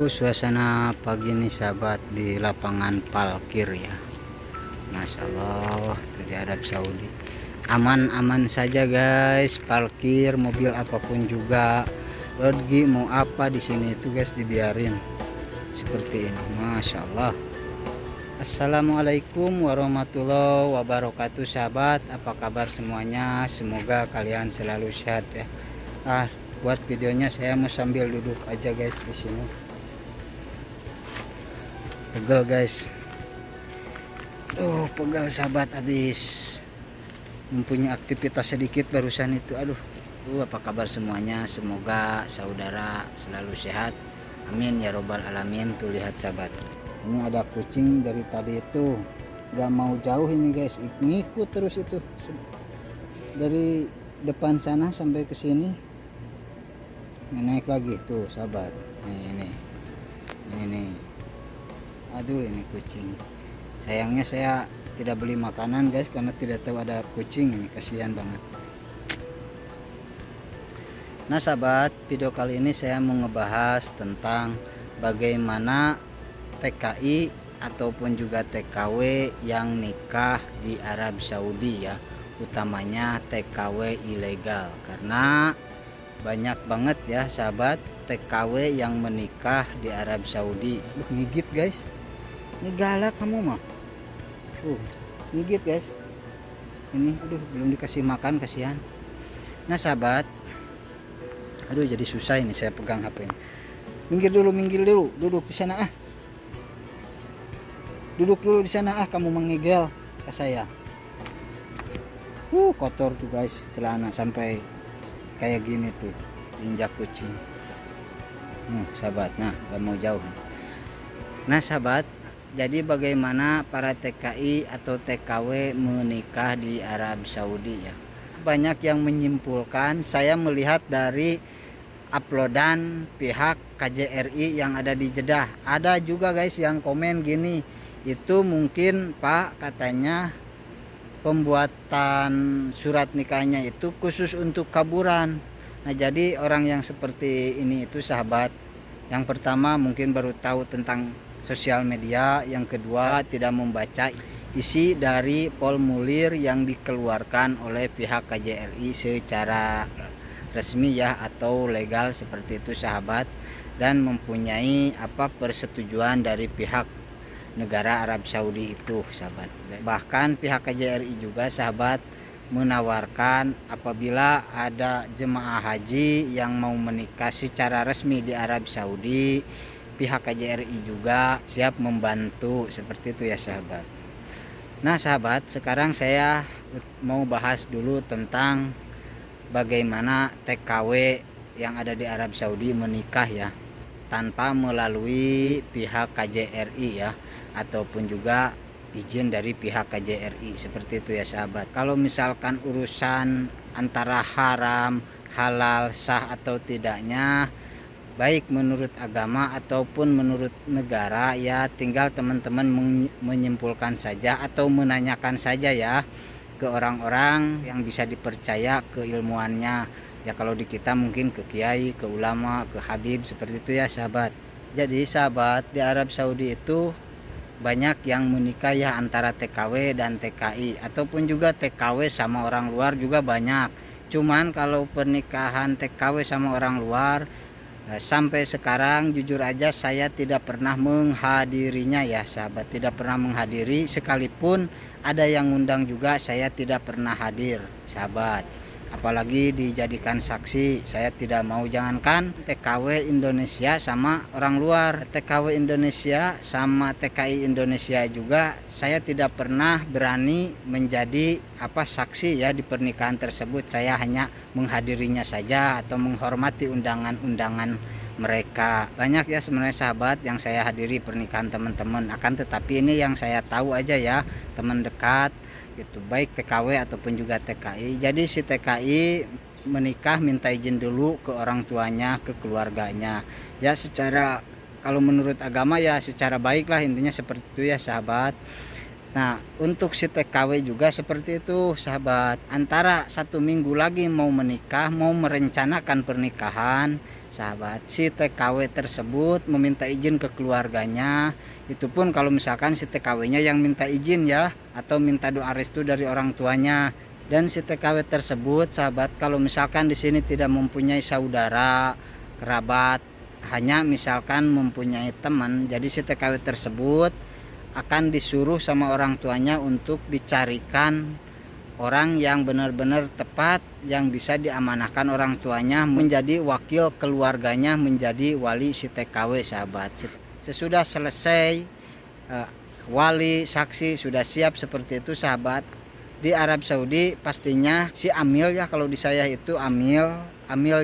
Suasana pagi ini sahabat di lapangan parkir ya, Masya Allah itu di Arab Saudi aman-aman saja guys. Parkir mobil apapun juga pergi mau apa di sini itu guys dibiarin seperti ini, Masya Allah. Assalamualaikum warahmatullahi wabarakatuh sahabat, apa kabar semuanya? Semoga kalian selalu sehat ya. Buat videonya saya mau sambil duduk aja guys di sini. Pegel guys, pegel sahabat, habis mempunyai aktivitas sedikit barusan itu. Apa kabar semuanya? Semoga saudara selalu sehat, amin ya robbal alamin. Tuh lihat sahabat, ini ada kucing dari tadi itu gak mau jauh ini guys, ngikut terus itu dari depan sana sampai ke sini. Naik lagi tuh sahabat, ini ini kucing. Sayangnya saya tidak beli makanan guys karena tidak tahu ada kucing ini, kasihan banget. Nah sahabat, video kali ini saya mau ngebahas tentang bagaimana TKI ataupun juga TKW yang nikah di Arab Saudi ya, utamanya TKW ilegal, karena banyak banget ya sahabat TKW yang menikah di Arab Saudi. Gigit guys, ini galak kamu mah. Gigit guys. Ini belum dikasih makan, kasihan. Nah sahabat, jadi susah ini saya pegang HP-nya. Minggir dulu, duduk di sana Duduk dulu di sana kamu mengigel ke saya. Kotor tuh guys, celana sampai kayak gini tuh, injak kucing. Sahabat, gak mau jauh. Nah sahabat, jadi bagaimana para TKI atau TKW menikah di Arab Saudi ya? Banyak yang menyimpulkan, saya melihat dari uploadan pihak KJRI yang ada di Jeddah. Ada juga guys yang komen gini, itu mungkin Pak katanya pembuatan surat nikahnya itu khusus untuk kaburan. Nah jadi orang yang seperti ini itu sahabat, yang pertama mungkin baru tahu tentang sosial media, yang kedua tidak membaca isi dari formulir yang dikeluarkan oleh pihak KJRI secara resmi ya, atau legal seperti itu sahabat, dan mempunyai persetujuan dari pihak negara Arab Saudi itu sahabat. Bahkan pihak KJRI juga sahabat menawarkan apabila ada jemaah haji yang mau menikah secara resmi di Arab Saudi, pihak KJRI juga siap membantu seperti itu ya sahabat. Nah sahabat, sekarang saya mau bahas dulu tentang bagaimana TKW yang ada di Arab Saudi menikah ya, tanpa melalui pihak KJRI ya, ataupun juga izin dari pihak KJRI seperti itu ya sahabat. Kalau misalkan urusan antara haram, halal, sah atau tidaknya, baik menurut agama ataupun menurut negara ya, tinggal teman-teman menyimpulkan saja atau menanyakan saja ya ke orang-orang yang bisa dipercaya keilmuannya ya. Kalau di kita mungkin ke kiai, ke ulama, ke habib seperti itu ya sahabat. Jadi sahabat, di Arab Saudi itu banyak yang menikah ya antara TKW dan TKI, ataupun juga TKW sama orang luar juga banyak. Cuman kalau pernikahan TKW sama orang luar, sampai sekarang jujur aja saya tidak pernah menghadirinya ya sahabat, tidak pernah menghadiri. Sekalipun ada yang ngundang juga saya tidak pernah hadir sahabat, apalagi dijadikan saksi. Saya tidak mau, jangankan TKW Indonesia sama orang luar, TKW Indonesia sama TKI Indonesia juga saya tidak pernah berani menjadi saksi ya di pernikahan tersebut. Saya hanya menghadirinya saja atau menghormati undangan-undangan mereka. Banyak ya sebenarnya sahabat yang saya hadiri pernikahan teman-teman, akan tetapi ini yang saya tahu aja ya, teman dekat gitu, baik TKW ataupun juga TKI. Jadi si TKI menikah minta izin dulu ke orang tuanya, ke keluarganya ya, secara kalau menurut agama ya secara baik lah, intinya seperti itu ya sahabat. Nah untuk si TKW juga seperti itu sahabat, antara 1 minggu lagi mau menikah, mau merencanakan pernikahan, sahabat, si TKW tersebut meminta izin ke keluarganya. Itu pun kalau misalkan si TKW-nya yang minta izin ya, atau minta doa restu dari orang tuanya. Dan si TKW tersebut sahabat, kalau misalkan di sini tidak mempunyai saudara, kerabat, hanya misalkan mempunyai teman, jadi si TKW tersebut akan disuruh sama orang tuanya untuk dicarikan orang yang benar-benar tepat, yang bisa diamanahkan orang tuanya menjadi wakil keluarganya, menjadi wali si TKW sahabat. Sesudah selesai wali saksi sudah siap seperti itu sahabat, di Arab Saudi pastinya si amil ya, kalau di saya itu amil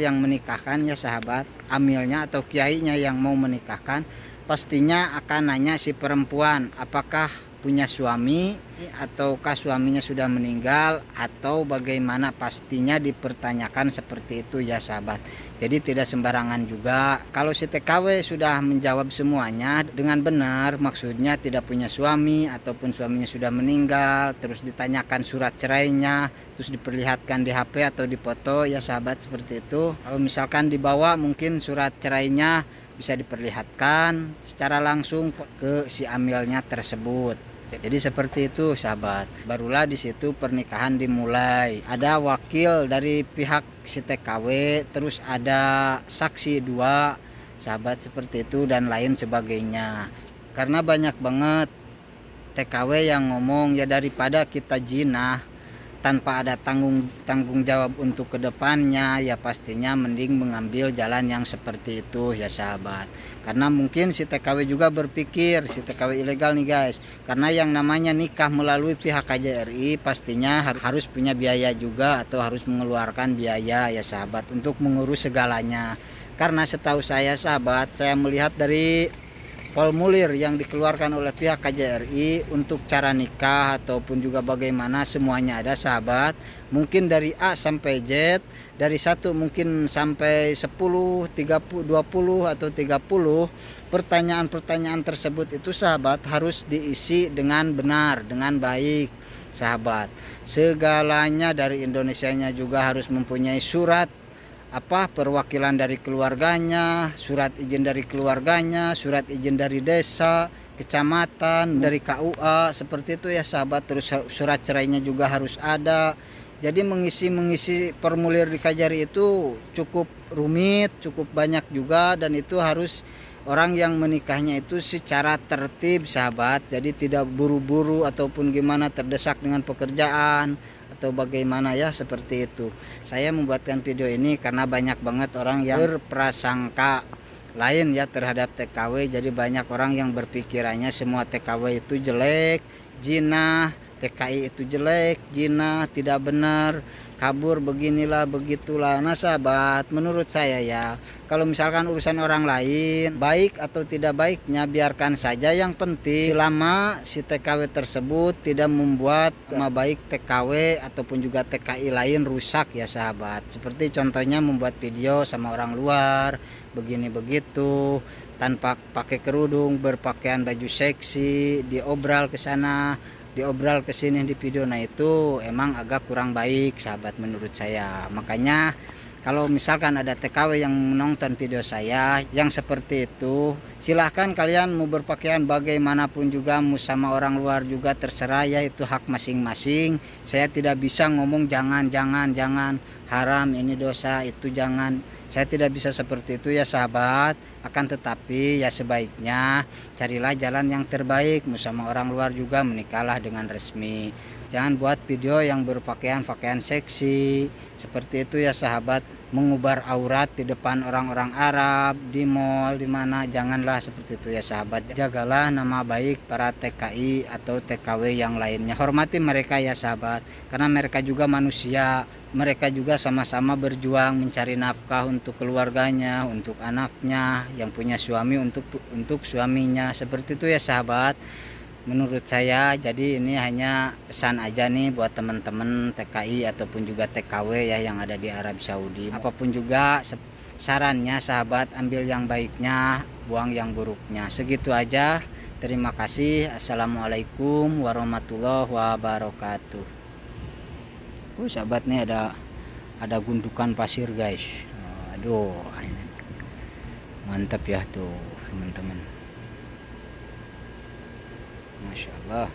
yang menikahkan ya sahabat, amilnya atau kiainya yang mau menikahkan pastinya akan nanya si perempuan apakah punya suami ataukah suaminya sudah meninggal atau bagaimana, pastinya dipertanyakan seperti itu ya sahabat. Jadi tidak sembarangan juga. Kalau si TKW sudah menjawab semuanya dengan benar, maksudnya tidak punya suami ataupun suaminya sudah meninggal, terus ditanyakan surat cerainya, terus diperlihatkan di HP atau di foto ya sahabat, seperti itu. Kalau misalkan dibawa mungkin surat cerainya bisa diperlihatkan secara langsung ke si amilnya tersebut. Jadi seperti itu sahabat. Barulah di situ pernikahan dimulai. Ada wakil dari pihak si TKW, terus ada saksi 2 sahabat, seperti itu dan lain sebagainya. Karena banyak banget TKW yang ngomong ya, daripada kita jinah tanpa ada tanggung jawab untuk kedepannya, ya pastinya mending mengambil jalan yang seperti itu ya sahabat. Karena mungkin si TKW juga berpikir si TKW ilegal nih guys, karena yang namanya nikah melalui pihak KJRI pastinya harus punya biaya juga atau harus mengeluarkan biaya ya sahabat untuk mengurus segalanya. Karena setahu saya sahabat, saya melihat dari formulir yang dikeluarkan oleh pihak KJRI untuk cara nikah ataupun juga bagaimana, semuanya ada sahabat. Mungkin dari A sampai Z, dari 1 mungkin sampai 10, 30, 20 atau 30 pertanyaan-pertanyaan tersebut itu sahabat harus diisi dengan benar, dengan baik sahabat. Segalanya dari Indonesianya juga harus mempunyai surat perwakilan dari keluarganya, surat izin dari keluarganya, surat izin dari desa, kecamatan, dari KUA, seperti itu ya sahabat. Terus surat cerainya juga harus ada. Jadi mengisi formulir di KJRI itu cukup rumit, cukup banyak juga, dan itu harus orang yang menikahnya itu secara tertib sahabat. Jadi tidak buru-buru ataupun gimana terdesak dengan pekerjaan atau bagaimana ya, seperti itu. Saya membuatkan video ini karena banyak banget orang yang berprasangka lain ya terhadap TKW. Jadi banyak orang yang berpikirannya semua TKW itu jelek, jinah, TKI itu jelek, jinah, tidak benar, kabur, beginilah begitulah. Nah sahabat, menurut saya ya, kalau misalkan urusan orang lain baik atau tidak baiknya biarkan saja, yang penting selama si TKW tersebut tidak membuat nama baik TKW ataupun juga TKI lain rusak ya sahabat. Seperti contohnya membuat video sama orang luar begini begitu tanpa pakai kerudung, berpakaian baju seksi, diobral ke sana, diobral ke sini di video. Nah itu emang agak kurang baik sahabat menurut saya. Makanya kalau misalkan ada TKW yang menonton video saya yang seperti itu, silahkan kalian mau berpakaian bagaimanapun juga, mau sama orang luar juga terserah ya, itu hak masing-masing. Saya tidak bisa ngomong jangan haram, ini dosa, itu jangan. Saya tidak bisa seperti itu ya sahabat. Akan tetapi ya sebaiknya carilah jalan yang terbaik. Mau sama orang luar juga menikahlah dengan resmi. Jangan buat video yang berpakaian seksi seperti itu ya sahabat, mengubar aurat di depan orang-orang Arab, di mall, di mana. Janganlah seperti itu ya sahabat. Jagalah nama baik para TKI atau TKW yang lainnya. Hormati mereka ya sahabat, karena mereka juga manusia. Mereka juga sama-sama berjuang mencari nafkah untuk keluarganya, untuk anaknya, yang punya suami untuk suaminya. Seperti itu ya sahabat menurut saya. Jadi ini hanya pesan aja nih buat teman-teman TKI ataupun juga TKW ya yang ada di Arab Saudi. Apapun juga sarannya sahabat, ambil yang baiknya, buang yang buruknya. Segitu aja. Terima kasih. Assalamualaikum warahmatullahi wabarakatuh. Sahabat nih ada gundukan pasir guys. Aduh, ini Mantap ya tuh teman-teman, Masya Allah.